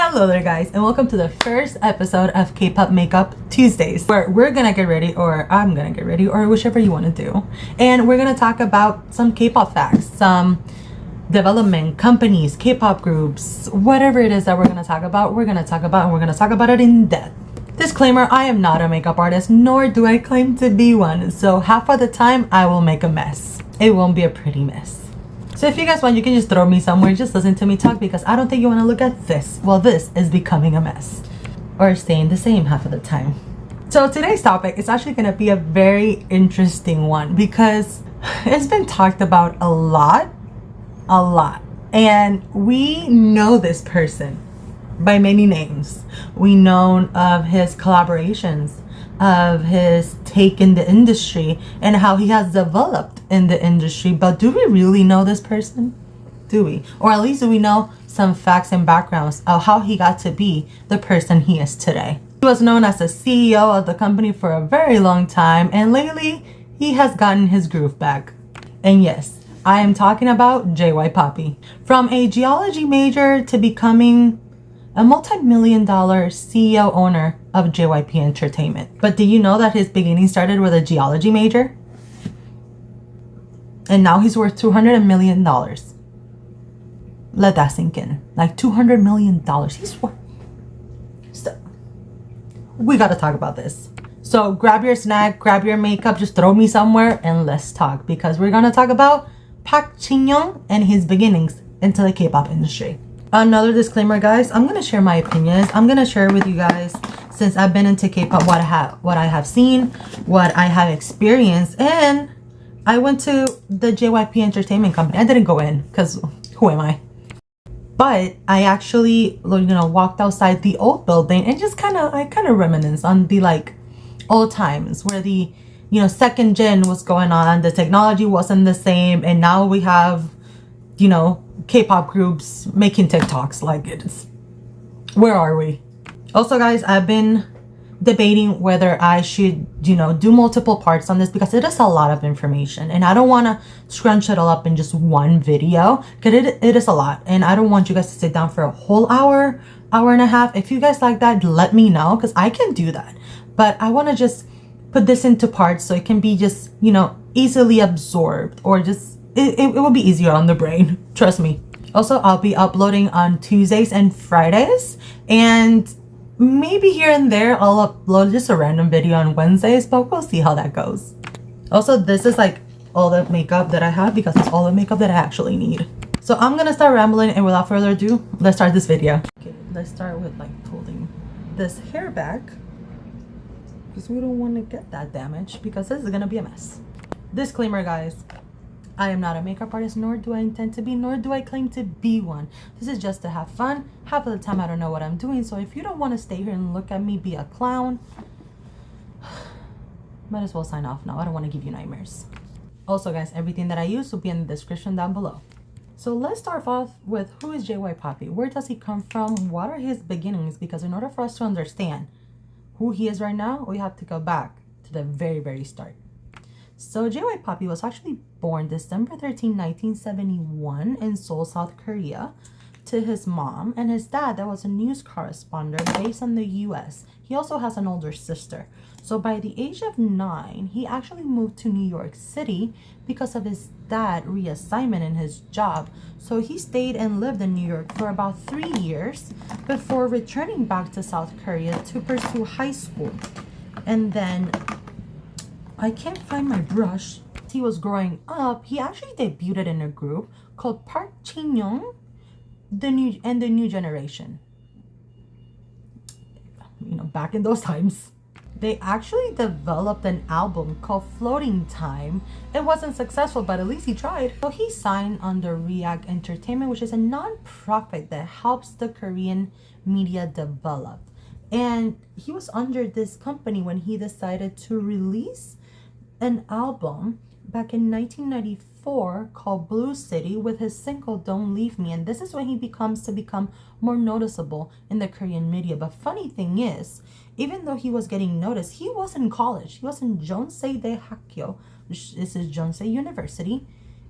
Hello there guys, and welcome to the first episode of K-Pop Makeup Tuesdays, where we're gonna get ready, or I'm gonna get ready, or whichever you want to do, and we're gonna talk about some K-pop facts, some development, companies, K-pop groups, whatever it is that we're gonna talk about, and we're gonna talk about it in depth. Disclaimer, I am not a makeup artist, nor do I claim to be one, so half of the time I will make a mess. It won't be a pretty mess. So if you guys want, you can just throw me somewhere, just listen to me talk, because I don't think you want to look at this. Well, this is becoming a mess, or staying the same half of the time. So today's topic is actually going to be a very interesting one, because it's been talked about a lot, and we know this person by many names. We know of his collaborations, of his take in the industry, and how he has developed in the industry. But do we really know this person? Do we? Or at least do we know some facts and backgrounds of how he got to be the person he is today? He was known as the CEO of the company for a very long time, and lately he has gotten his groove back. And yes, I am talking about JYP. From a geology major to becoming a multi-million-dollar CEO owner of JYP Entertainment. But do you know that his beginning started with a geology major? And now he's worth $200 million. Let that sink in. Like $200 million. He's worth... So, we gotta talk about this. So grab your snack, grab your makeup, just throw me somewhere and let's talk. Because we're gonna talk about Park Shin-young and his beginnings into the K-pop industry. Another disclaimer, guys, I'm gonna share my opinions. I'm gonna share with you guys, since I've been into K-pop, what I have seen, what I have experienced. And I went to the JYP Entertainment Company. I didn't go in because who am I? But I actually, walked outside the old building and just kind of reminisce on the old times where the second gen was going on. The technology wasn't the same, and now we have K-pop groups making TikToks. Like, it's, where are we? Also, guys, I've been debating whether I should do multiple parts on this, because it is a lot of information and I don't want to scrunch it all up in just one video, because it is a lot, and I don't want you guys to sit down for a whole hour and a half. If you guys like that, let me know, because I can do that, but I want to just put this into parts so it can be just easily absorbed, or just it will be easier on the brain, trust me. Also, I'll be uploading on Tuesdays and Fridays, and maybe here and there I'll upload just a random video on Wednesdays, but we'll see how that goes. Also, this is all the makeup that I have, because it's all the makeup that I actually need. So I'm gonna start rambling, and without further ado, let's start this video. Okay, let's start with holding this hair back, because we don't want to get that damaged, because this is gonna be a mess. Disclaimer, guys, I am not a makeup artist, nor do I intend to be, nor do I claim to be one. This is just to have fun. Half of the time I don't know what I'm doing, so if you don't want to stay here and look at me be a clown, might as well sign off now. I don't want to give you nightmares. Also, guys, everything that I use will be in the description down below. So let's start off with, who is JYP? Where does he come from? What are his beginnings? Because in order for us to understand who he is right now, we have to go back to the very, very start. So JYP was actually born December 13, 1971 in Seoul, South Korea, to his mom and his dad that was a news correspondent based in the US. He also has an older sister. So by the age of 9, he actually moved to New York City because of his dad's reassignment in his job. So he stayed and lived in New York for about 3 years before returning back to South Korea to pursue high school. And then I can't find my brush. He was growing up. He actually debuted in a group called Park Shin-young, the new generation. Back in those times, they actually developed an album called Floating Time. It wasn't successful, but at least he tried. So he signed under React Entertainment, which is a non-profit that helps the Korean media develop. And he was under this company when he decided to release an album back in 1994 called Blue City with his single Don't Leave Me, and this is when he become more noticeable in the Korean media. But funny thing is, even though he was getting noticed, he was in college. He was in Jeonsei Daehakyo, which is Jeonsei University,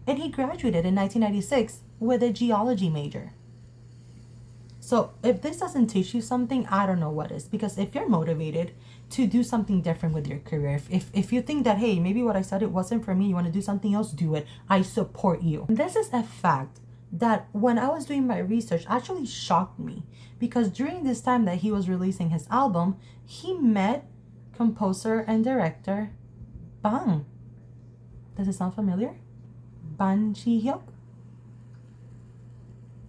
and he graduated in 1996 with a geology major. So if this doesn't teach you something, I don't know what is. Because if you're motivated to do something different with your career, if you think that, hey, maybe what I studied wasn't for me, you want to do something else, do it. I support you. This is a fact that when I was doing my research actually shocked me, because during this time that he was releasing his album, he met composer and director Bang. Does it sound familiar? Ban Chi-hyuk?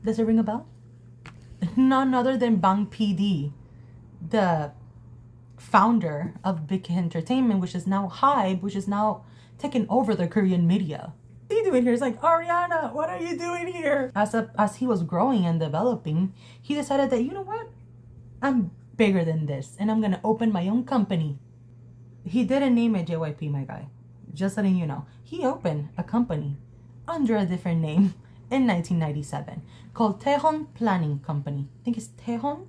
Does it ring a bell? None other than Bang PD, the founder of Big Hit Entertainment, which is now HYBE, which is now taking over the Korean media. What are you doing here? It's like, Ariana, what are you doing here? As he was growing and developing, he decided that, you know what? I'm bigger than this, and I'm gonna open my own company. He didn't name it JYP, my guy. Just letting you know. He opened a company under a different name in 1997 called Taehong Planning Company. I think it's Taehong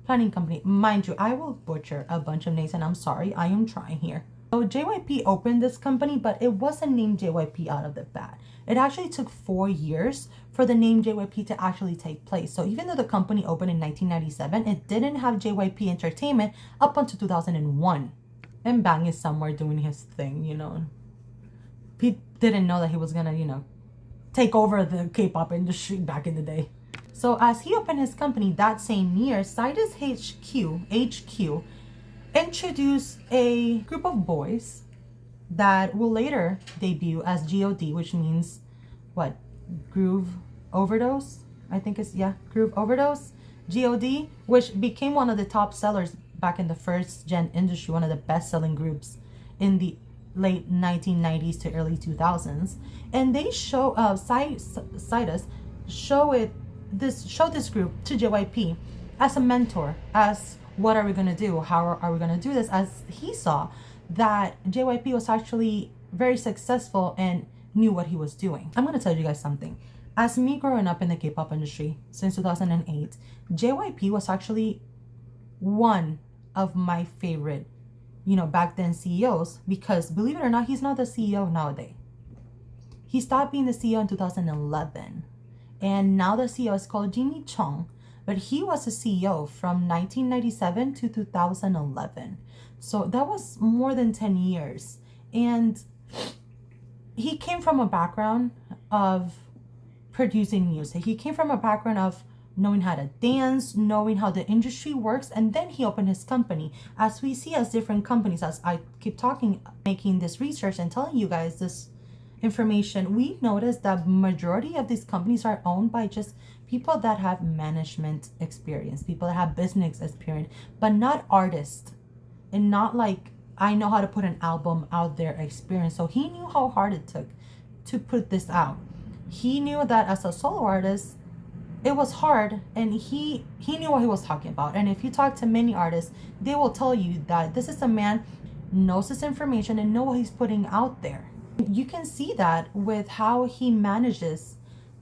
Planning Company. Mind you, I will butcher a bunch of names, and I'm sorry, I am trying here. So JYP opened this company, but it wasn't named JYP out of the bat. It actually took 4 years for the name JYP to actually take place. So even though the company opened in 1997, it didn't have JYP Entertainment up until 2001. And Bang is somewhere doing his thing, you know. Pete didn't know that he was gonna, you know, take over the K-pop industry back in the day. So as he opened his company that same year, Sidus HQ introduced a group of boys that will later debut as GOD, which means what? Groove Overdose? I think it's, yeah, Groove Overdose. GOD, which became one of the top sellers back in the first gen industry, one of the best selling groups in the late 1990s to early 2000s. And they show Sidus showed this group to JYP as a mentor, as what are we gonna do, how are we gonna do this, as he saw that JYP was actually very successful and knew what he was doing. I'm gonna tell you guys something. As me growing up in the K-pop industry since 2008, JYP was actually one of my favorite, you know, back then CEOs, because believe it or not, he's not the CEO nowadays. He stopped being the CEO in 2011, and now the CEO is called Jimmy Chung, but he was the CEO from 1997 to 2011. So that was more than 10 years. And he came from a background of producing music. He came from a background of knowing how to dance, knowing how the industry works, and then he opened his company. As we see as different companies, as I keep talking, making this research and telling you guys this information, we noticed that majority of these companies are owned by just people that have management experience, people that have business experience, but not artists, and not like, I know how to put an album out there experience. So he knew how hard it took to put this out. He knew that as a solo artist, it was hard, and he knew what he was talking about. And if you talk to many artists, they will tell you that this is a man knows this information and know what he's putting out there. You can see that with how he manages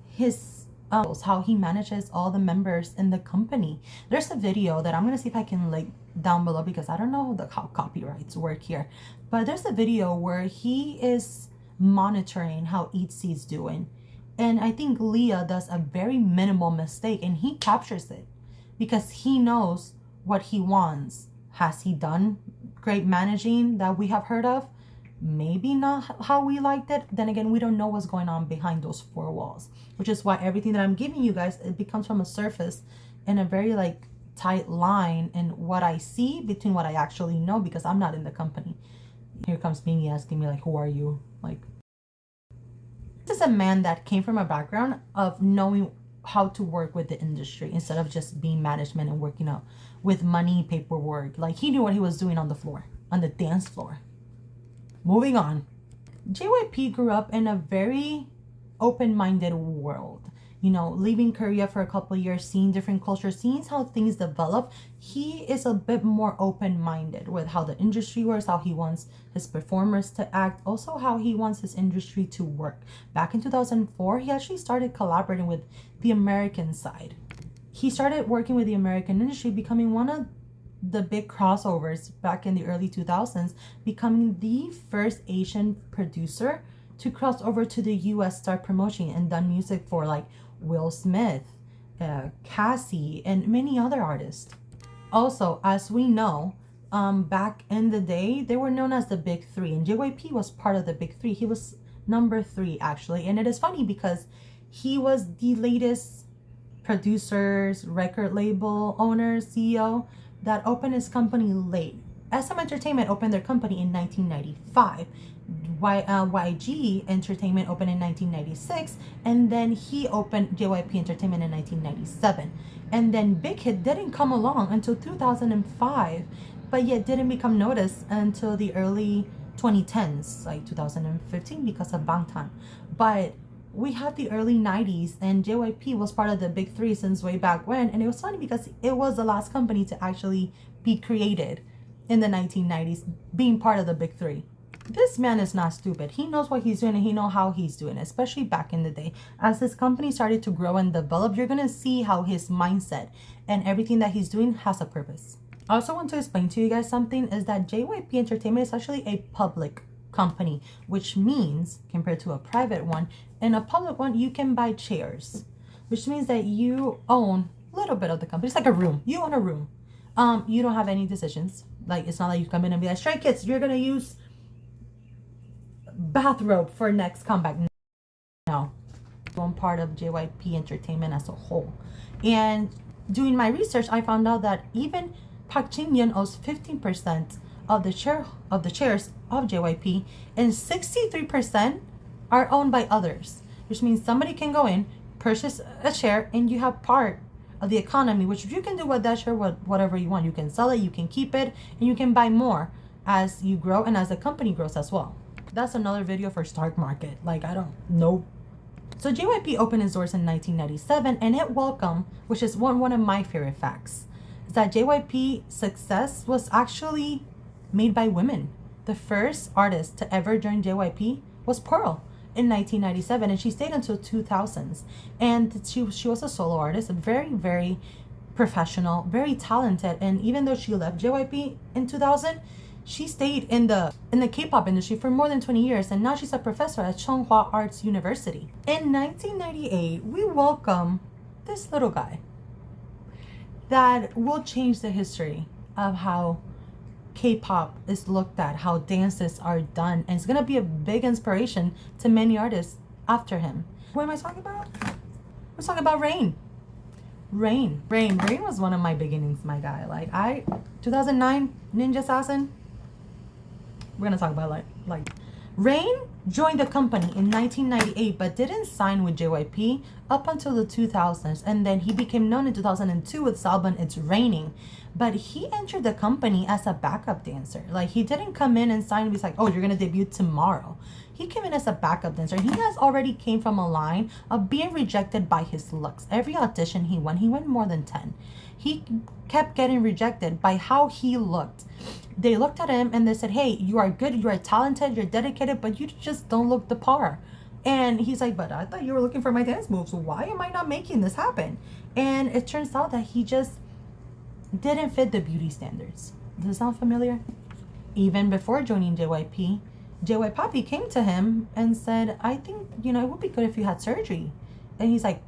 his how he manages all the members in the company. There's a video that I'm gonna see if I can link down below, because I don't know how copyrights work here, but there's a video where he is monitoring how ITZY is doing. And I think Leah does a very minimal mistake, and he captures it because he knows what he wants. Has he done great managing that we have heard of? Maybe not how we liked it. Then again, we don't know what's going on behind those four walls, which is why everything that I'm giving you guys, it becomes from a surface and a very like tight line in what I see between what I actually know, because I'm not in the company. Here comes Mingy asking me like, who are you? Like, this is a man that came from a background of knowing how to work with the industry instead of just being management and working out with money, paperwork. Like, he knew what he was doing on the floor, on the dance floor. Moving on. JYP grew up in a very open-minded world. You know, leaving Korea for a couple of years, seeing different cultures, seeing how things develop, he is a bit more open-minded with how the industry works, how he wants his performers to act, also how he wants his industry to work. Back in 2004, he actually started collaborating with the American side. He started working with the American industry, becoming one of the big crossovers back in the early 2000s, becoming the first Asian producer to cross over to the US, start promoting and done music for like Will Smith, Cassie, and many other artists. Also, as we know, back in the day, they were known as the Big Three, and JYP was part of the Big Three. He was number 3 actually, and it is funny because he was the latest producers, record label owner, CEO that opened his company late. SM Entertainment opened their company in 1995. YG Entertainment opened in 1996, and then he opened JYP Entertainment in 1997. And then Big Hit didn't come along until 2005, but yet didn't become noticed until the early 2010s, like 2015, because of Bangtan. But we had the early 90s, and JYP was part of the Big Three since way back when. And it was funny because it was the last company to actually be created in the 1990s, being part of the Big Three. This man is not stupid. He knows what he's doing, and he knows how he's doing it, especially back in the day. As his company started to grow and develop, you're going to see how his mindset and everything that he's doing has a purpose. I also want to explain to you guys something, is that JYP Entertainment is actually a public company, which means, compared to a private one, in a public one, you can buy shares, which means that you own a little bit of the company. It's like a room. You own a room. You don't have any decisions. Like, it's not like you come in and be like, Stray Kids, you're going to use bathrobe for next comeback. No. I'm part of JYP Entertainment as a whole. And doing my research, I found out that even Park Jin-young owns 15% of the shares of JYP, and 63% are owned by others, which means somebody can go in, purchase a share, and you have part of the economy, which you can do with that share whatever you want. You can sell it, you can keep it, and you can buy more as you grow and as the company grows as well. That's another video for stock market. Like, I don't know. So JYP opened its doors in 1997, and it welcomed, which is one of my favorite facts, is that JYP success was actually made by women. The first artist to ever join JYP was Pearl in 1997, and she stayed until 2000s. And she was a solo artist, very, very professional, very talented. And even though she left JYP in 2000, she stayed in the K-pop industry for more than 20 years, and now she's a professor at Chonghua Arts University. In 1998, we welcome this little guy that will change the history of how K-pop is looked at, how dances are done, and it's gonna be a big inspiration to many artists after him. What am I talking about? We're talking about Rain. Rain was one of my beginnings, my guy. Like, 2009 Ninja Assassin. We're gonna talk about like Rain joined the company in 1998, but didn't sign with JYP up until the 2000s, and then he became known in 2002 with his album It's Raining. But he entered the company as a backup dancer. Like, he didn't come in and sign and be like, oh, you're gonna debut tomorrow. He came in as a backup dancer. He has already came from a line of being rejected by his looks. Every audition he went more than 10. He kept getting rejected by how he looked. They looked at him and they said, hey, you are good, you are talented, you're dedicated, but you just don't look the par. And he's like, but I thought you were looking for my dance moves. Why am I not making this happen? And it turns out that he just didn't fit the beauty standards. Does it sound familiar? Even before joining JYP, JYP came to him and said, I think, it would be good if you had surgery. And he's like,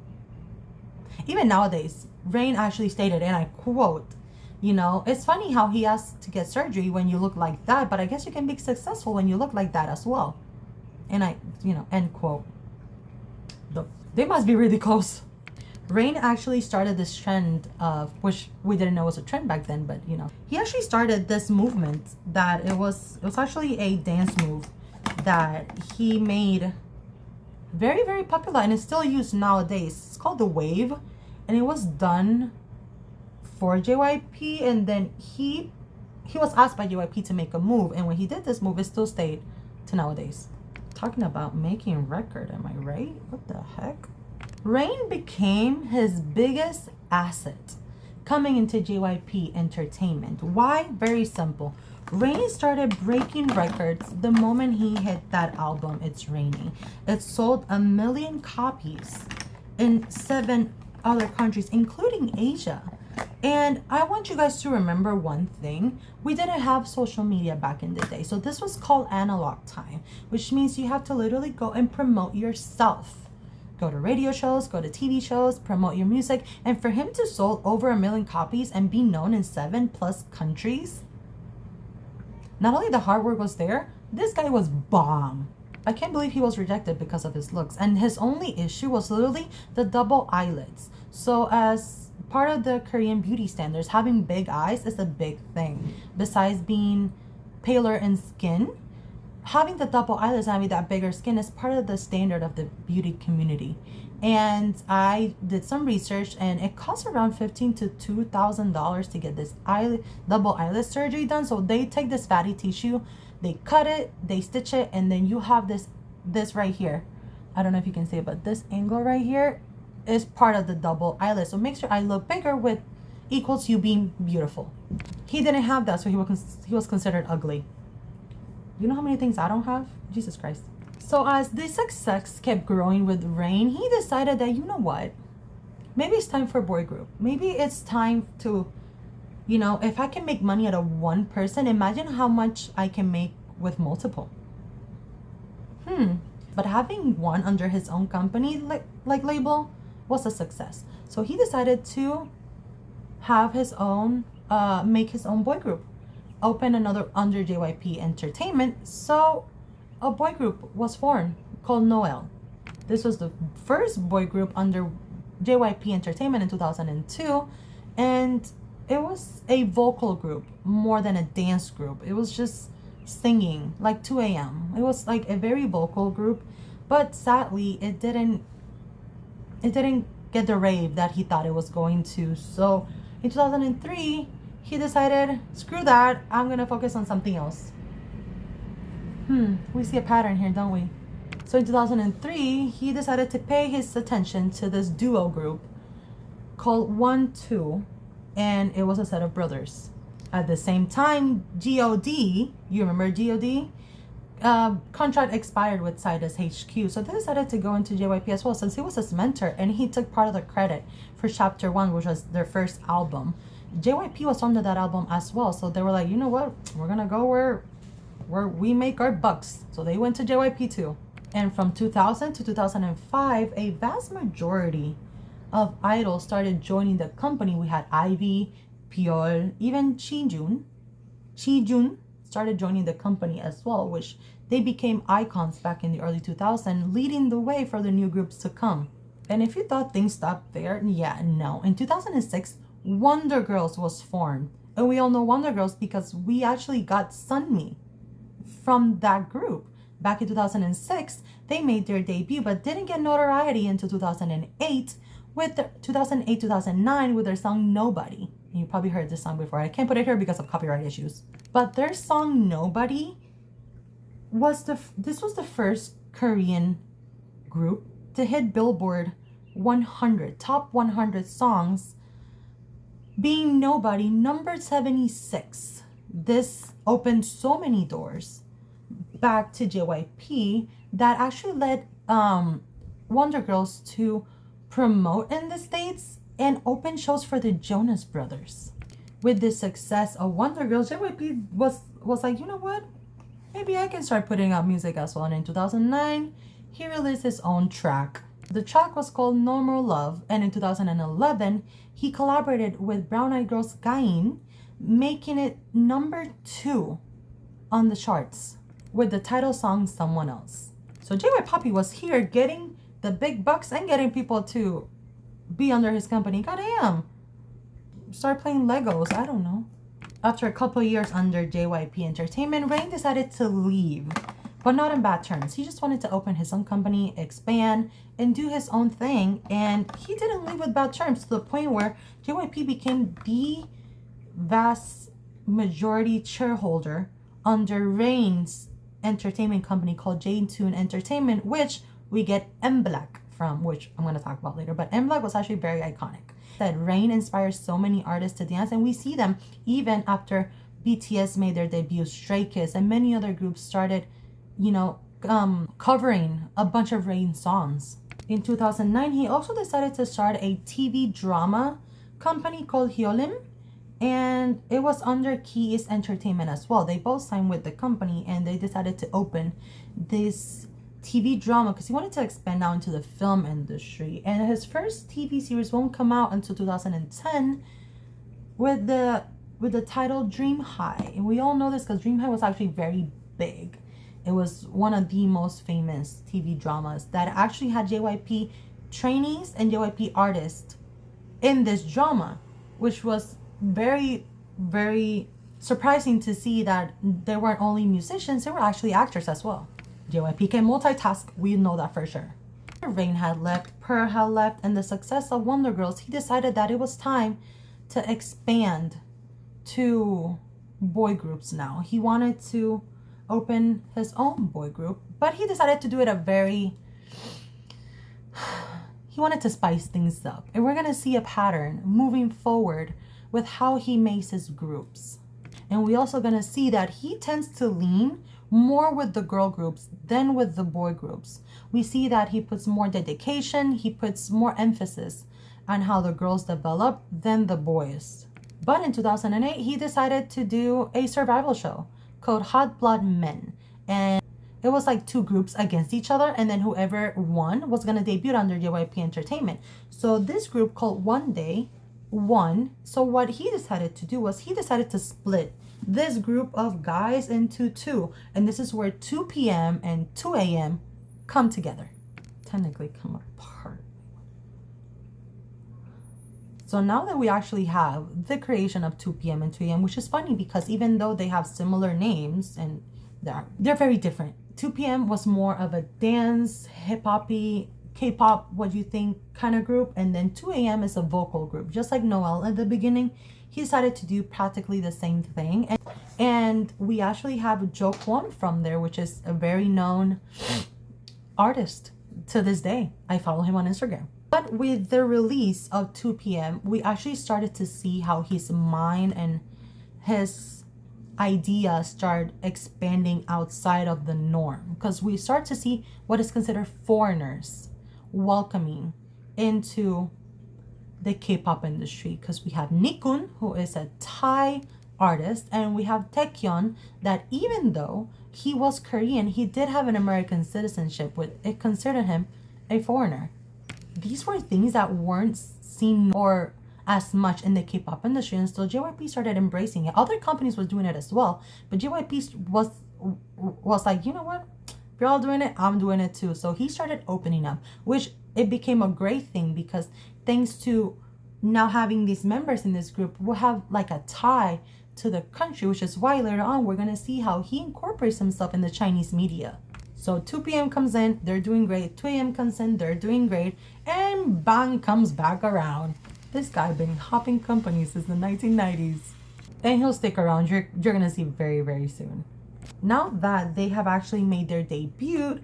even nowadays, Rain actually stated, and I quote, it's funny how he has to get surgery when you look like that, but I guess you can be successful when you look like that as well. And end quote. They must be really close. Rain actually started this trend of, which we didn't know was a trend back then, but he actually started this movement that it was actually a dance move that he made very, very popular, and it's still used nowadays. It's called the wave, and it was done for JYP, and then he was asked by JYP to make a move, and when he did this move, it still stayed to nowadays. Talking about making record, am I right? What the heck? Rain became his biggest asset coming into JYP Entertainment. Why? Very simple. Rain started breaking records the moment he hit that album, It's Raining. It sold 1 million copies in 7 other countries, including Asia. And I want you guys to remember one thing. We didn't have social media back in the day. So this was called analog time, which means you have to literally go and promote yourself. go to radio shows, go to TV shows, promote your music. And for him to sold over 1 million copies and be known in 7+ countries, not only the hard work was there, this guy was bomb. I can't believe he was rejected because of his looks. And his only issue was literally the double eyelids. So as part of the Korean beauty standards, having big eyes is a big thing. Besides being paler in skin, having the double eyelids and having that bigger skin is part of the standard of the beauty community. And I did some research, and it costs around $1,500 to $2,000 to get this double eyelid surgery done. So they take this fatty tissue, they cut it, they stitch it, and then you have this right here. I don't know if you can see it, but this angle right here is part of the double eyelid. So makes your eye look bigger, with equals you being beautiful. He didn't have that, so he was considered ugly. You know how many things I don't have? Jesus Christ. So as the success kept growing with Rain, he decided that, you know what? Maybe it's time for a boy group. Maybe it's time to, you know, if I can make money out of one person, imagine how much I can make with multiple. But having one under his own company, like label, was a success. So he decided to have his own, make his own boy group. Open another under JYP Entertainment. So a boy group was formed called LOREAL. This was the first boy group under JYP Entertainment in 2002, and it was a vocal group more than a dance group. It was just singing like 2 a.m. It was like a very vocal group, but sadly it didn't get the rave that he thought it was going to. So in 2003 he decided, screw that, I'm gonna focus on something else. We see a pattern here, don't we? So in 2003, he decided to pay his attention to this duo group called 1-2, and it was a set of brothers. At the same time, GOD, you remember GOD? Contract expired with Sidus HQ, so they decided to go into JYP as well, since he was his mentor, and he took part of the credit for Chapter 1, which was their first album. JYP was under that album as well, so they were like, you know what? We're gonna go where we make our bucks. So they went to JYP too. And from 2000 to 2005, a vast majority of idols started joining the company. We had ITZY, Pyeol, even Chijun started joining the company as well, which they became icons back in the early 2000s, leading the way for the new groups to come. And if you thought things stopped there, yeah, no. In 2006, Wonder Girls was formed. And we all know Wonder Girls because we actually got Sunmi from that group. Back in 2006, they made their debut but didn't get notoriety until 2008 with 2008-2009 with their song Nobody. And you probably heard this song before. I can't put it here because of copyright issues. But their song Nobody was this was the first Korean group to hit Billboard 100, top 100 songs, being Nobody number 76. This opened so many doors back to JYP that actually led Wonder Girls to promote in the States and open shows for the Jonas Brothers. With the success of Wonder Girls, JYP was like, you know what? Maybe I can start putting out music as well. And in 2009, he released his own track. The track was called No More Love, and in 2011, he collaborated with Brown Eyed Girl's Gain, making it number 2 on the charts with the title song Someone Else. So JYP was here getting the big bucks and getting people to be under his company. Goddamn. Start playing Legos, I don't know. After a couple years under JYP Entertainment, Rain decided to leave, but not in bad terms. He just wanted to open his own company, expand, and do his own thing. And he didn't leave with bad terms, to the point where JYP became the vast majority shareholder under Rain's entertainment company called J-Tune Entertainment, which we get M-Black from, which I'm going to talk about later. But M-Black was actually very iconic. That Rain inspires so many artists to dance, and we see them even after BTS made their debut, Stray Kids, and many other groups started, you know, covering a bunch of Rain songs. In 2009, he also decided to start a TV drama company called Hyolim, and it was under Key East Entertainment as well. They both signed with the company, and they decided to open this TV drama because he wanted to expand out into the film industry. And his first TV series won't come out until 2010 with the title Dream High. And we all know this because Dream High was actually very big. It was one of the most famous TV dramas that actually had JYP trainees and JYP artists in this drama, which was very, very surprising to see that they weren't only musicians, they were actually actors as well. JYP can multitask, we know that for sure. Rain had left, Pearl had left, and the success of Wonder Girls, he decided that it was time to expand to boy groups now. He wanted to open his own boy group, but he decided to do it he wanted to spice things up. And we're gonna see a pattern moving forward with how he makes his groups. And we also gonna see that he tends to lean more with the girl groups than with the boy groups. We see that he puts more dedication, he puts more emphasis on how the girls develop than the boys. But in 2008, he decided to do a survival show called Hot Blood Men. And it was like two groups against each other, and then whoever won was gonna debut under JYP Entertainment. So this group called One Day won. So what he decided to do was he decided to split this group of guys into two. And this is where 2 p.m. and 2 a.m. come together. Technically come apart. So now that we actually have the creation of 2 p.m. and 2 a.m., which is funny because even though they have similar names and they're very different. 2 p.m. was more of a dance, hip-hoppy, K-pop, what you think kind of group. And then 2 a.m. is a vocal group. Just like Noel at the beginning, he decided to do practically the same thing. And we actually have Jo Kwon from there, which is a very known artist to this day. I follow him on Instagram. But with the release of 2 p.m., we actually started to see how his mind and his ideas start expanding outside of the norm. Because we start to see what is considered foreigners welcoming into the K-pop industry. Because we have Nikun, who is a Thai artist, and we have Taekyeon, that even though he was Korean, he did have an American citizenship, which it considered him a foreigner. These were things that weren't seen or as much in the K-pop industry, and so JYP started embracing it. Other companies were doing it as well, but JYP was like, you know what? If you're all doing it, I'm doing it too. So he started opening up, which it became a great thing because thanks to now having these members in this group, we'll have like a tie to the country, which is why later on we're gonna see how he incorporates himself in the Chinese media. So 2 p.m. comes in, they're doing great. 2 a.m. comes in, they're doing great. And Bang comes back around. This guy been hopping companies since the 1990s. And he'll stick around. You're gonna see very, very soon. Now that they have actually made their debut,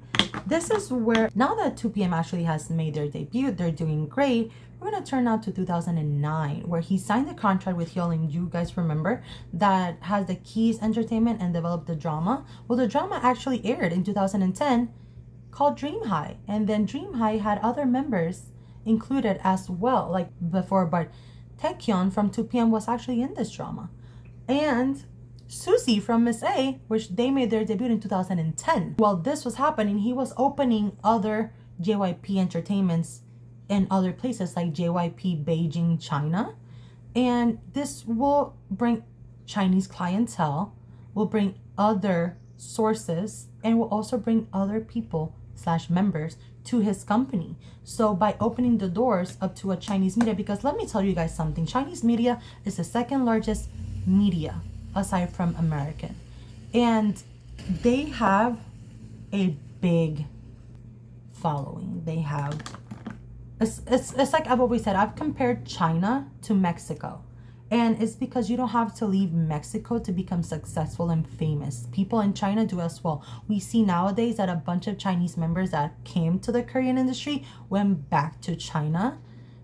this is where, now that 2 p.m. actually has made their debut, they're doing great. We're gonna turn out to 2009, where he signed a contract with Hyolyn. You guys remember that has the Keys Entertainment and developed the drama. Well, the drama actually aired in 2010 called Dream High, and then Dream High had other members included as well, like before, but Taekyeon from 2 p.m. was actually in this drama, and Susie from Miss A, which they made their debut in 2010. While this was happening, he was opening other JYP entertainments in other places like JYP Beijing, China. And this will bring Chinese clientele, will bring other sources, and will also bring other people / members to his company. So by opening the doors up to a Chinese media, because let me tell you guys something, Chinese media is the second largest media aside from American, and they have a big following. They have it's like I've always said, I've compared China to Mexico, and it's because you don't have to leave Mexico to become successful and famous. People in China do as well. We see nowadays that a bunch of Chinese members that came to the Korean industry went back to China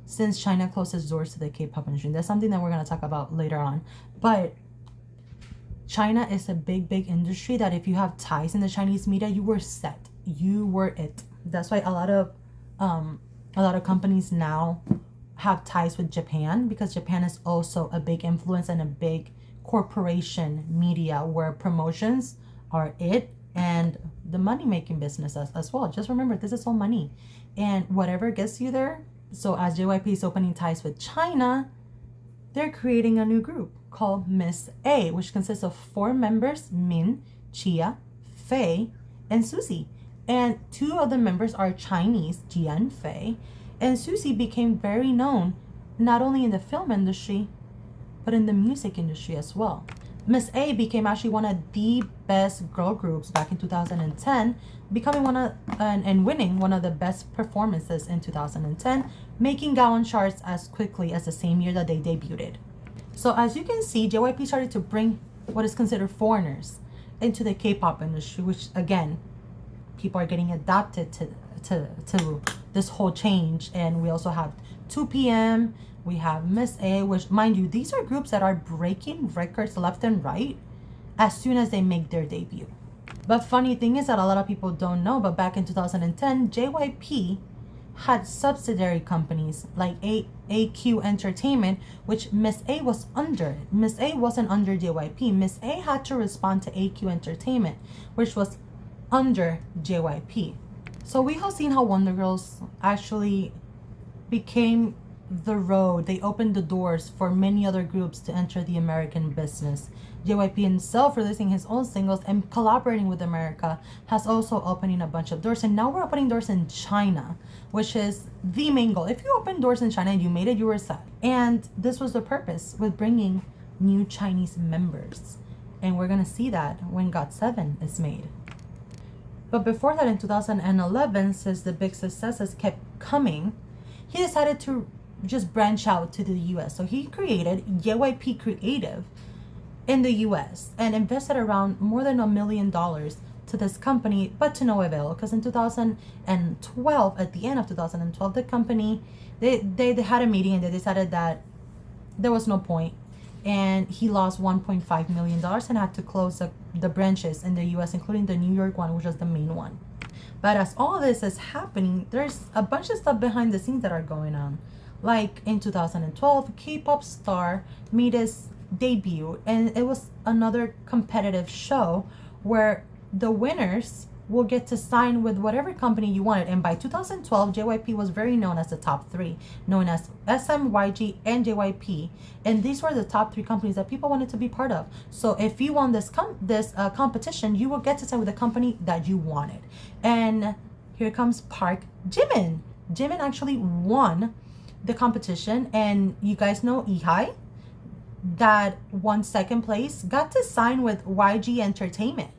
since China closed its doors to the K-pop industry. That's something that we're going to talk about later on. But China is a big industry that if you have ties in the Chinese media, you were set. You were it. That's why a lot of companies now have ties with Japan, because Japan is also a big influence and a big corporation media where promotions are it, and the money-making business as well. Just remember, this is all money. And whatever gets you there. So as JYP is opening ties with China, they're creating a new group called Miss A, which consists of 4 members, Min, Chia, Faye, and Suzy. And 2 of the members are Chinese, Jia and Faye. And Suzy became very known, not only in the film industry, but in the music industry as well. Miss A became actually one of the best girl groups back in 2010, becoming one of and winning one of the best performances in 2010, making Gaon charts as quickly as the same year that they debuted. So as you can see, JYP started to bring what is considered foreigners into the K-pop industry, which again, people are getting adapted to this whole change. And we also have 2PM, we have Miss A, which, mind you, these are groups that are breaking records left and right as soon as they make their debut. But funny thing is that a lot of people don't know, but back in 2010, JYP had subsidiary companies like AQ Entertainment, which Miss A was under. Miss A wasn't under JYP. Miss A had to respond to AQ Entertainment, which was under JYP. So we have seen how Wonder Girls actually became the road. They opened the doors for many other groups to enter the American business. JYP himself releasing his own singles and collaborating with America has also opening a bunch of doors. And now we're opening doors in China, which is the main goal. If you open doors in China and you made it, you were set. And this was the purpose with bringing new Chinese members. And we're going to see that when GOT7 is made. But before that, in 2011, since the big successes kept coming, he decided to just branch out to the US. So he created JYP Creative in the US and invested around more than $1 million to this company, but to no avail, because in 2012, at the end of 2012, the company, they had a meeting and they decided that there was no point, and he lost $1.5 million and had to close the branches in the US, including the New York one, which was the main one. But as all this is happening, there's a bunch of stuff behind the scenes that are going on. Like in 2012, K-pop Star made his debut, and it was another competitive show where the winners will get to sign with whatever company you wanted. And by 2012, JYP was very known as the top 3, known as SM, YG, and JYP. And these were the top 3 companies that people wanted to be part of. So if you won this competition, you will get to sign with the company that you wanted. And here comes Park Jimin. Jimin actually won the competition, and you guys know EYESHADOW, that won 2nd place, got to sign with YG Entertainment.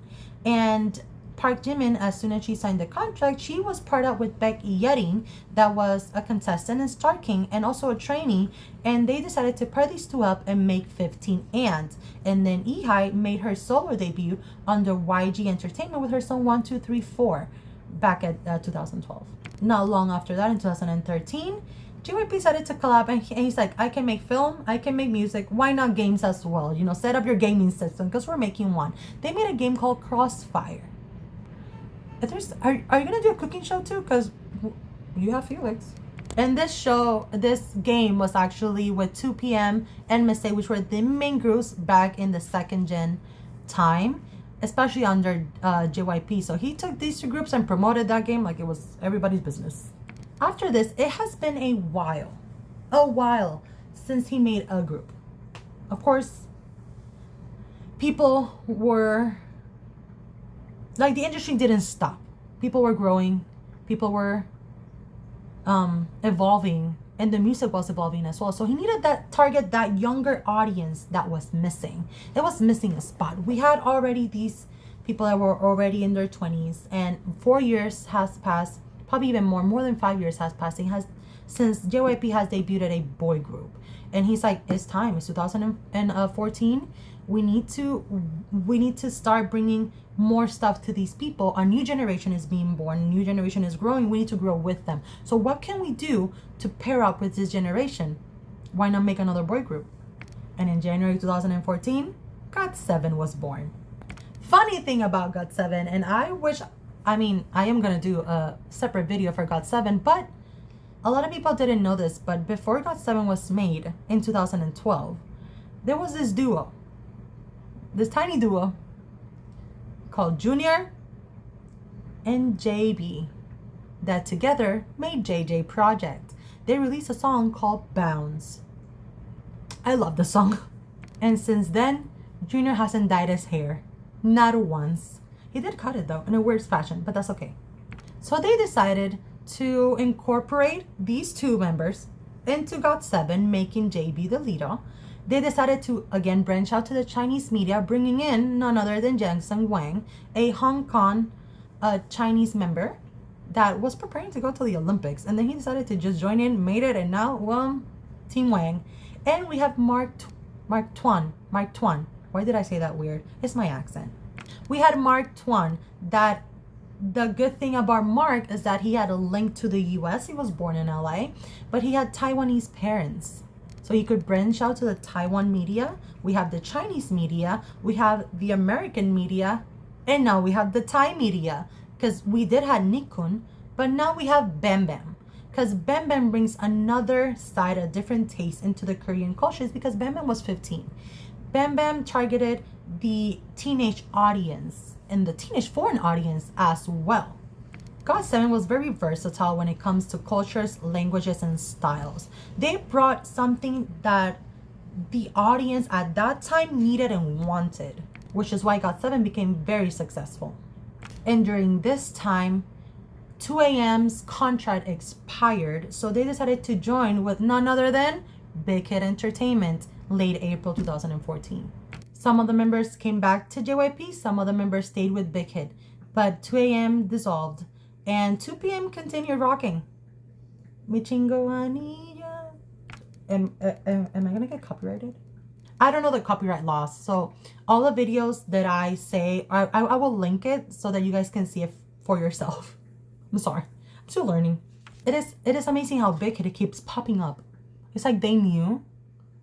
And Park Jimin, as soon as she signed the contract, she was part up with Baek Yerin, that was a contestant in Star King and also a trainee, and they decided to pair these 2 up and make 15 ants. And then EYE made her solo debut under YG Entertainment with her song 1, 2, 3, 4 back at 2012. Not long after that, in 2013, JYP decided to collab, and he's like, I can make film, I can make music, why not games as well? You know, set up your gaming system, because we're making one. They made a game called Crossfire. Are you gonna do a cooking show too? Because you have Felix. And this game was actually with 2PM and Miss A, which were the main groups back in the 2nd gen time, especially under JYP. So he took these 2 groups and promoted that game like it was everybody's business. After this, it has been a while since he made a group. Of course, people were, like, the industry didn't stop. People were growing, people were evolving, and the music was evolving as well. So he needed that target, that younger audience that was missing. It was missing a spot. We had already these people that were already in their 20s, and 4 years has passed, probably even more than 5 years has passed since JYP has debuted a boy group. And he's like, it's time. It's 2014. We need to start bringing more stuff to these people. A new generation is being born. A new generation is growing. We need to grow with them. So what can we do to pair up with this generation? Why not make another boy group? And in January 2014, GOT7 was born. Funny thing about GOT7, and I am going to do a separate video for GOT7, but a lot of people didn't know this, but before GOT7 was made in 2012, there was this duo, this tiny duo called Junior and JB that together made JJ Project. They released a song called Bounce. I love the song. And since then, Junior hasn't dyed his hair. Not once. He did cut it though, in a weird fashion, but that's okay. So they decided to incorporate these two members into GOT7, making JB the leader. They decided to again branch out to the Chinese media, bringing in none other than Jensen Wang, a Hong Kong Chinese member that was preparing to go to the Olympics. And then he decided to just join in, made it, and now, well, Team Wang. And we have Mark Tuan. Why did I say that weird? It's my accent. We had Mark Tuan. That the good thing about Mark is that he had a link to the US. He was born in LA, but he had Taiwanese parents. So he could branch out to the Taiwan media. We have the Chinese media. We have the American media. And now we have the Thai media. Because we did have Nikkun, but now we have Bam Bam. Because Bam Bam brings another side, a different taste into the Korean cultures, because Bam Bam was 15. Bam Bam targeted the teenage audience and the teenage foreign audience as well. GOT7 was very versatile when it comes to cultures, languages, and styles. They brought something that the audience at that time needed and wanted, which is why GOT7 became very successful. And during this time, 2AM's contract expired, so they decided to join with none other than Big Hit Entertainment, late April 2014. Some of the members came back to JYP, some of the members stayed with Big Hit, but 2AM dissolved, and 2PM continued rocking. Michingo Anilla. Am I gonna get copyrighted? I don't know the copyright laws, so all the videos that I say, I will link it so that you guys can see it for yourself. I'm sorry, I'm still learning. It is amazing how Big Hit keeps popping up. It's like they knew.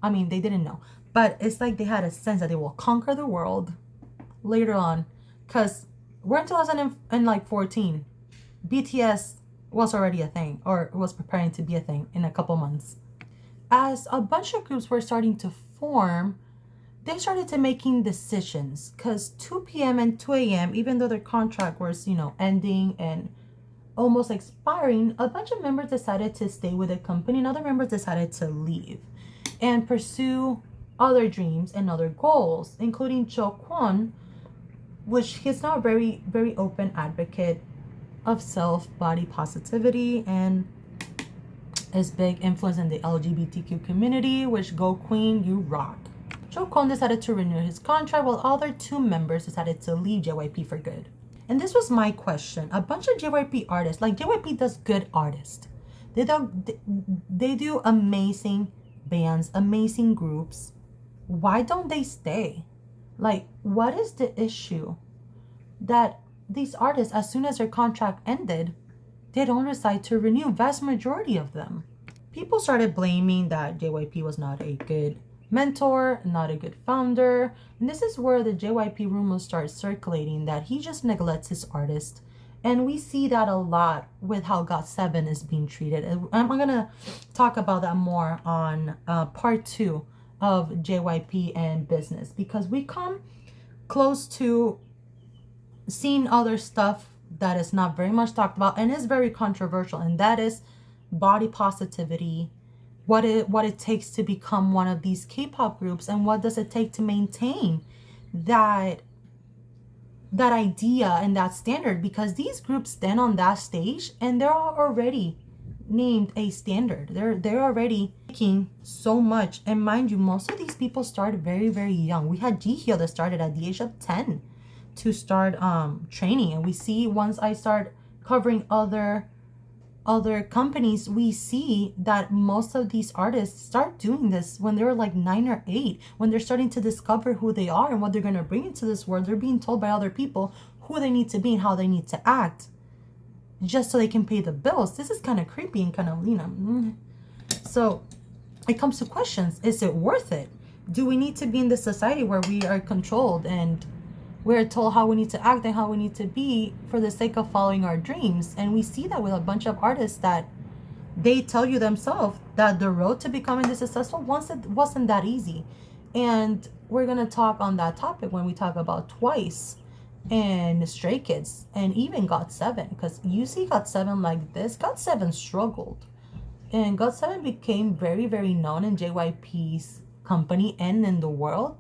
I mean, they didn't know, but it's like they had a sense that they will conquer the world later on. Because we're in 2014. BTS was already a thing, or was preparing to be a thing in a couple months. As a bunch of groups were starting to form, they started to making decisions, because 2PM and 2AM, even though their contract was, ending and almost expiring, a bunch of members decided to stay with the company and other members decided to leave and pursue other dreams and other goals, including Cho Kwon, which he's now a very, very open advocate of self-body positivity and is big influence in the LGBTQ community, which Go Queen, you rock. Cho Kwon decided to renew his contract while other two members decided to leave JYP for good. And this was my question. A bunch of JYP artists, like JYP does good artists. They do amazing bands, amazing groups. Why don't they stay? Like, what is the issue that these artists, as soon as their contract ended, they don't decide to renew? Vast majority of them. People started blaming that JYP was not a good mentor, not a good founder. And this is where the JYP rumors start circulating that he just neglects his artist. And we see that a lot with how GOT7 is being treated. I'm going to talk about that more on part 2 of JYP and business, because we come close to seeing other stuff that is not very much talked about and is very controversial, and that is body positivity, what it takes to become one of these K-pop groups, and what does it take to maintain that idea and that standard, because these groups stand on that stage and they're already named a standard. They're already making so much. And mind you, most of these people started very, very young. We had Jihyo that started at the age of 10 to start training, and we see once I start covering other companies, we see that most of these artists start doing this when they're like 9 or 8, when they're starting to discover who they are and what they're going to bring into this world. They're being told by other people who they need to be and how they need to act just so they can pay the bills. This is kind of creepy and kind of, So it comes to questions. Is it worth it? Do we need to be in this society where we are controlled and we're told how we need to act and how we need to be for the sake of following our dreams? And we see that with a bunch of artists that they tell you themselves that the road to becoming this successful wasn't that easy. And we're going to talk on that topic when we talk about Twice, and Stray Kids, and even GOT7, because you see GOT7 like this. GOT7 struggled, and GOT7 became very, very known in JYP's company and in the world,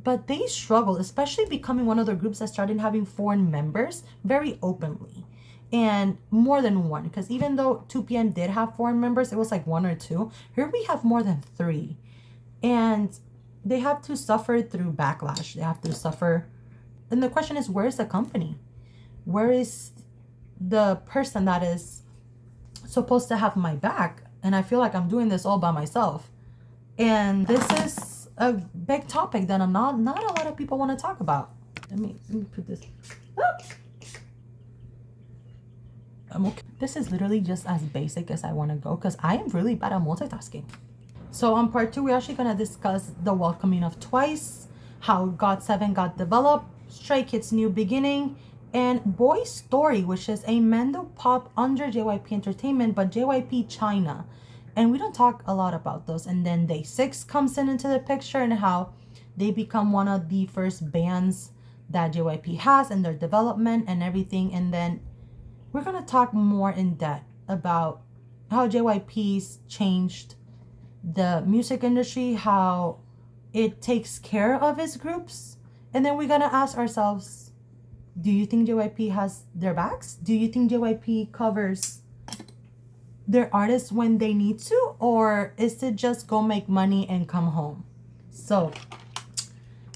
but they struggled, especially becoming one of the groups that started having foreign members very openly, and more than one, because even though 2PM did have foreign members, it was like 1 or 2. Here we have more than 3, and they have to suffer through backlash. They have to suffer. And the question is, where is the company? Where is the person that is supposed to have my back? And I feel like I'm doing this all by myself. And this is a big topic that not a lot of people want to talk about. Let me put this. Ah! I'm okay. This is literally just as basic as I want to go, because I am really bad at multitasking. So on part 2, we're actually going to discuss the welcoming of TWICE, how GOT7 got developed, Stray Kids' new beginning, and Boy Story, which is a Mando pop under JYP Entertainment, but JYP China. And we don't talk a lot about those. And then Day 6 comes into the picture, and how they become one of the first bands that JYP has in their development and everything. And then we're going to talk more in depth about how JYP's changed the music industry, how it takes care of its groups. And then we're gonna ask ourselves, do you think JYP has their backs? Do you think JYP covers their artists when they need to? Or is it just go make money and come home? So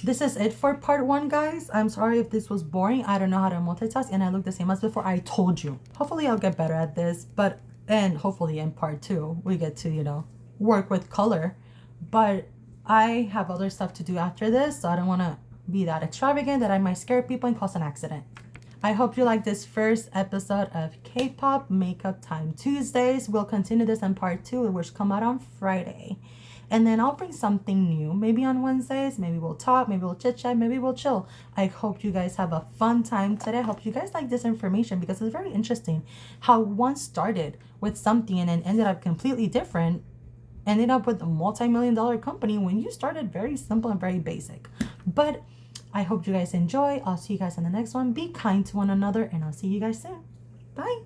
this is it for part 1, guys. I'm sorry if this was boring. I don't know how to multitask, and I look the same as before. I told you. Hopefully I'll get better at this, and hopefully in part 2 we get to, you know, work with color. But I have other stuff to do after this, so I don't want to be that extravagant that I might scare people and cause an accident. I hope you like this first episode of K-pop Makeup Time Tuesdays. We'll continue this in part 2, which come out on Friday. And then I'll bring something new, maybe on Wednesdays. Maybe we'll talk, maybe we'll chit chat, maybe we'll chill. I hope you guys have a fun time today. I hope you guys like this information, because it's very interesting how one started with something and then ended up completely different, ended up with a multi-million-dollar company when you started very simple and very basic. But I hope you guys enjoy. I'll see you guys on the next one. Be kind to one another, and I'll see you guys soon. Bye.